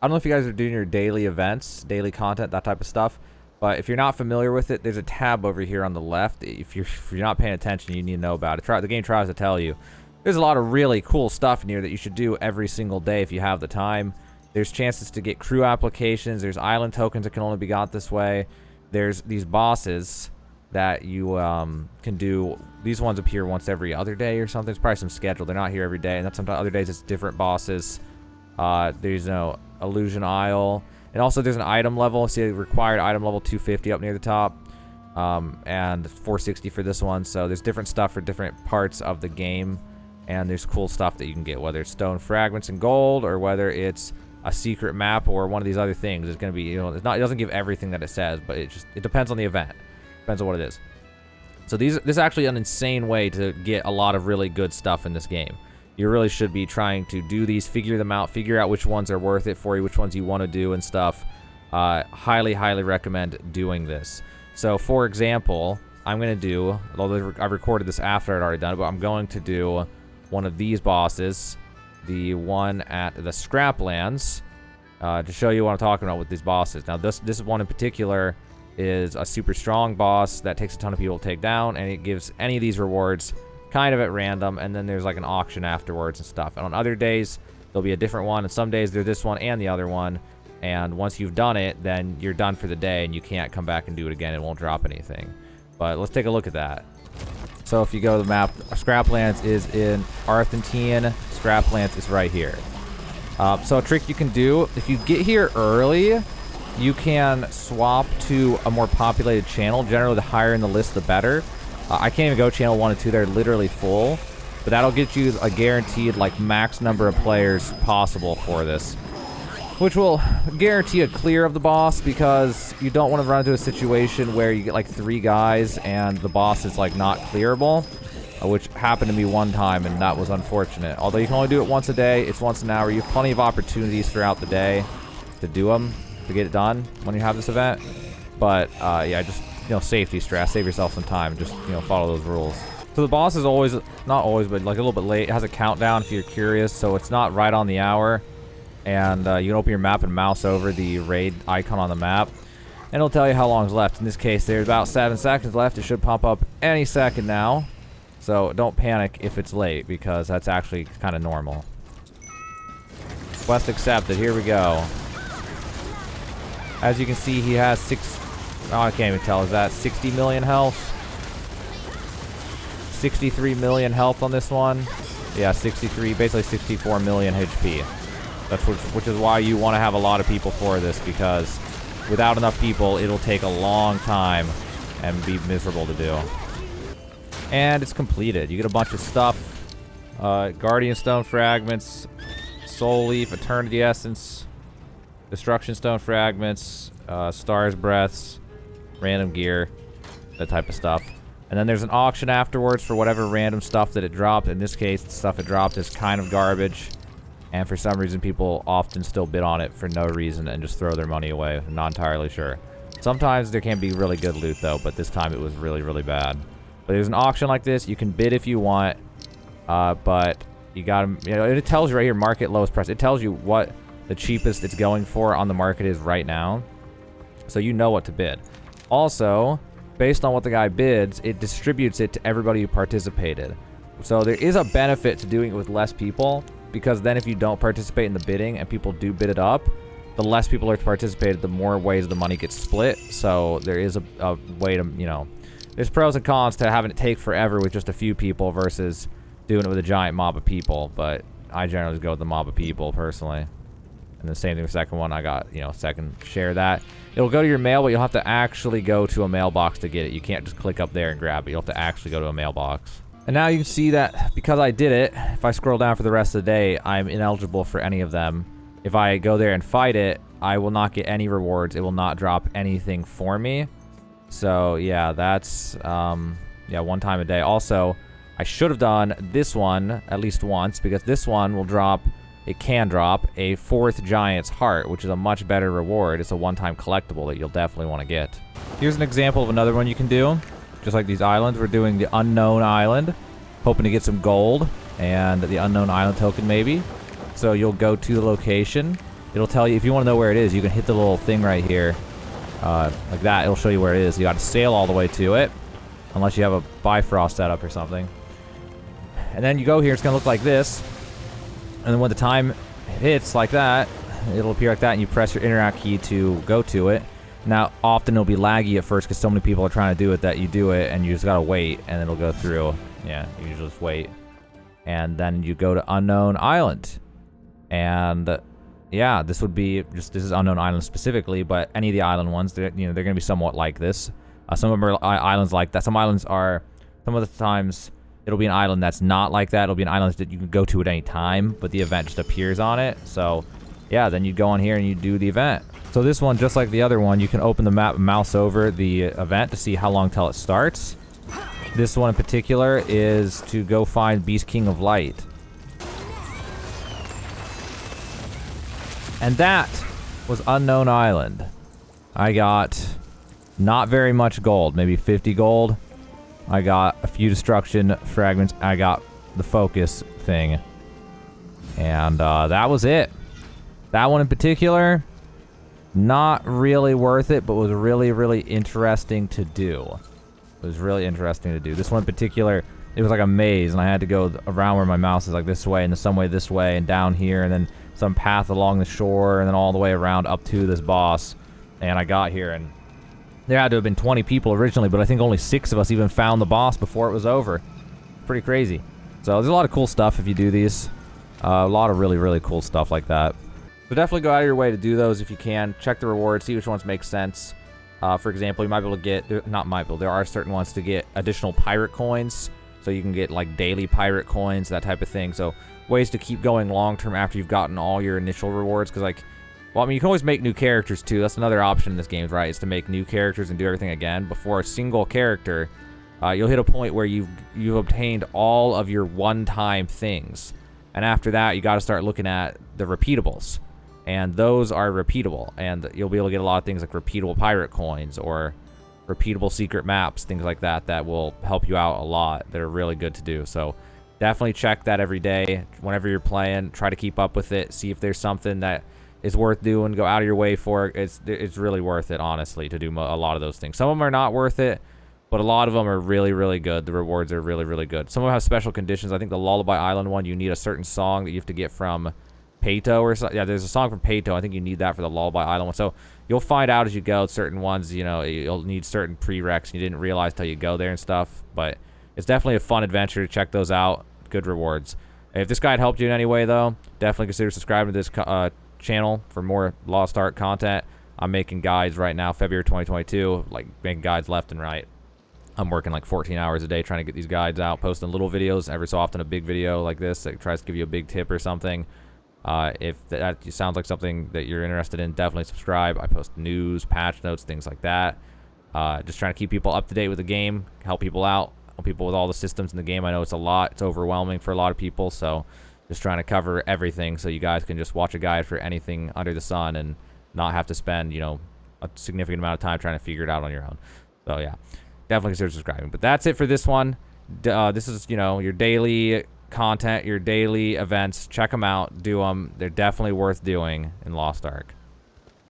I don't know if you guys are doing your daily events, daily content, that type of stuff. But if you're not familiar with it, there's a tab over here on the left. If you're not paying attention, you need to know about it. The game tries to tell you. There's a lot of really cool stuff in here that you should do every single day if you have the time. There's chances to get crew applications. There's island tokens that can only be got this way. There's these bosses that you can do. These ones appear once every other day or something. It's probably some schedule. They're not here every day. And that's sometimes other days it's different bosses. There's no Illusion Isle. And also there's an item level. See, required item level 250 up near the top. And 460 for this one. So there's different stuff for different parts of the game. And there's cool stuff that you can get, whether it's stone fragments and gold, or whether it's a secret map or one of these other things. It's going to be, you know, it doesn't give everything that it says, but it depends on the event. Depends on what it is. So this is actually an insane way to get a lot of really good stuff in this game. You really should be trying to do these, figure them out, figure out which ones are worth it for you, which ones you want to do and stuff. Highly, highly recommend doing this. So, for example, I'm going to do, although I recorded this after I'd already done it, but I'm going to do one of these bosses, the one at the Scraplands, to show you what I'm talking about with these bosses. Now, this one in particular is a super strong boss that takes a ton of people to take down, and it gives any of these rewards kind of at random, and then there's like an auction afterwards and stuff. And on other days, there'll be a different one, and some days there's this one and the other one, and once you've done it, then you're done for the day, and you can't come back and do it again. It won't drop anything. But let's take a look at that. So if you go to the map, Scraplands is in Argentine. Scraplands is right here. So a trick you can do, if you get here early, you can swap to a more populated channel. Generally, the higher in the list, the better. I can't even go channel 1 and 2. They're literally full. But that'll get you a guaranteed, like, max number of players possible for this. Which will guarantee a clear of the boss, because you don't want to run into a situation where you get, like, 3 guys and the boss is, like, not clearable. Which happened to me one time, and that was unfortunate. Although you can only do it once a day. It's once an hour. You have plenty of opportunities throughout the day to do them, to get it done when you have this event. But, yeah, just, you know, safety stress. Save yourself some time. Just, you know, follow those rules. So the boss is always, not always, but like a little bit late. It has a countdown if you're curious, so it's not right on the hour. And you can open your map and mouse over the raid icon on the map, and it'll tell you how long is left. In this case, there's about 7 seconds left. It should pop up any second now. So don't panic if it's late, because that's actually kind of normal. Quest accepted. Here we go. As you can see, he has I can't even tell. Is that 60 million health? 63 million health on this one. Yeah, 63, basically 64 million HP. That's which is why you want to have a lot of people for this, because without enough people, it'll take a long time and be miserable to do. And it's completed. You get a bunch of stuff. Guardian Stone Fragments, Soul Leaf, Eternity Essence, Destruction Stone Fragments, Star's Breaths, random gear, that type of stuff. And then there's an auction afterwards for whatever random stuff that it dropped. In this case, the stuff it dropped is kind of garbage. And for some reason, people often still bid on it for no reason and just throw their money away. I'm not entirely sure. Sometimes there can be really good loot, though, but this time it was really, really bad. But there's an auction like this. You can bid if you want, but you got to, you know, it tells you right here, market lowest price. It tells you what the cheapest it's going for on the market is right now. So you know what to bid. Also, based on what the guy bids, it distributes it to everybody who participated. So there is a benefit to doing it with less people, because then if you don't participate in the bidding and people do bid it up, the less people are participated, the more ways the money gets split. So there is a way to, you know, there's pros and cons to having it take forever with just a few people versus doing it with a giant mob of people. But I generally go with the mob of people personally. And the same thing with the second one. I got, you know, second share that. It'll go to your mail, but you'll have to actually go to a mailbox to get it. You can't just click up there and grab it. You'll have to actually go to a mailbox. And now you can see that because I did it, if I scroll down for the rest of the day, I'm ineligible for any of them. If I go there and fight it, I will not get any rewards. It will not drop anything for me. So, yeah, that's, yeah, one time a day. Also, I should have done this one at least once, because this one will drop, it can drop, a 4th Giant's Heart, which is a much better reward. It's a one-time collectible that you'll definitely want to get. Here's an example of another one you can do. Just like these islands, we're doing the Unknown Island, hoping to get some gold, and the Unknown Island token maybe. So you'll go to the location, it'll tell you if you want to know where it is. You can hit the little thing right here, like that. It'll show you where it is. You got to sail all the way to it, unless you have a Bifrost setup or something. And then you go here. It's gonna look like this. And then when the time hits like that, it'll appear like that, and you press your interact key to go to it. Now, often it'll be laggy at first because so many people are trying to do it that you do it, and you just gotta wait, and it'll go through. Yeah, you just wait. And then you go to Unknown Island. And yeah, this would be this is Unknown Island specifically, but any of the island ones, they're gonna be somewhat like this. Some of them are islands like that. Some islands are, some of the times, it'll be an island that's not like that. It'll be an island that you can go to at any time, but the event just appears on it. So, yeah, then you go on here and you do the event. So this one, just like the other one, you can open the map and mouse over the event to see how long till it starts. This one in particular is to go find Beast King of Light. And that was Unknown Island. I got not very much gold, maybe 50 gold. I got a few destruction fragments. I got the focus thing. And that was it. That one in particular, not really worth it, but was really, really interesting to do. It was really interesting to do. This one in particular, it was like a maze, and I had to go around where my mouse is, like this way, and then some way this way, and down here, and then some path along the shore, and then all the way around up to this boss. And I got here, and there had to have been 20 people originally, but I think only 6 of us even found the boss before it was over. Pretty crazy. So there's a lot of cool stuff if you do these. A lot of really, really cool stuff like that. So definitely go out of your way to do those if you can. Check the rewards, see which ones make sense. For example, you might be able to get, there are certain ones to get additional pirate coins. So you can get like daily pirate coins, that type of thing. So ways to keep going long term after you've gotten all your initial rewards. Because like, well, I mean, you can always make new characters too. That's another option in this game, right? Is to make new characters and do everything again. Before a single character, you'll hit a point where you've obtained all of your one-time things. And after that, you got to start looking at the repeatables. And those are repeatable. And you'll be able to get a lot of things like repeatable pirate coins or repeatable secret maps, things like that, that will help you out a lot. That are really good to do. So definitely check that every day. Whenever you're playing, try to keep up with it. See if there's something that is worth doing. Go out of your way for it. It's really worth it, honestly, to do a lot of those things. Some of them are not worth it, but a lot of them are really, really good. The rewards are really, really good. Some of them have special conditions. I think the Lullaby Island one, you need a certain song that you have to get from Peyto or something. Yeah, there's a song from Peyto. I think you need that for the Lullaby Island one. So you'll find out as you go. Certain ones, you'll need certain prereqs. You didn't realize till you go there and stuff. But it's definitely a fun adventure to check those out. Good rewards. If this guide helped you in any way, though, definitely consider subscribing to this channel for more Lost Ark content. I'm making guides right now, February 2022, like making guides left and right. I'm working like 14 hours a day trying to get these guides out, posting little videos every so often, a big video like this that tries to give you a big tip or something. If that sounds like something that you're interested in, definitely subscribe. I post news, patch notes, things like that. Just trying to keep people up to date with the game, help people out, help people with all the systems in the game. I know it's a lot. It's overwhelming for a lot of people, so just trying to cover everything so you guys can just watch a guide for anything under the sun and not have to spend, a significant amount of time trying to figure it out on your own. So, yeah, definitely consider subscribing. But that's it for this one. This is, your daily content, your daily events. Check them out. Do them. They're definitely worth doing in Lost Ark.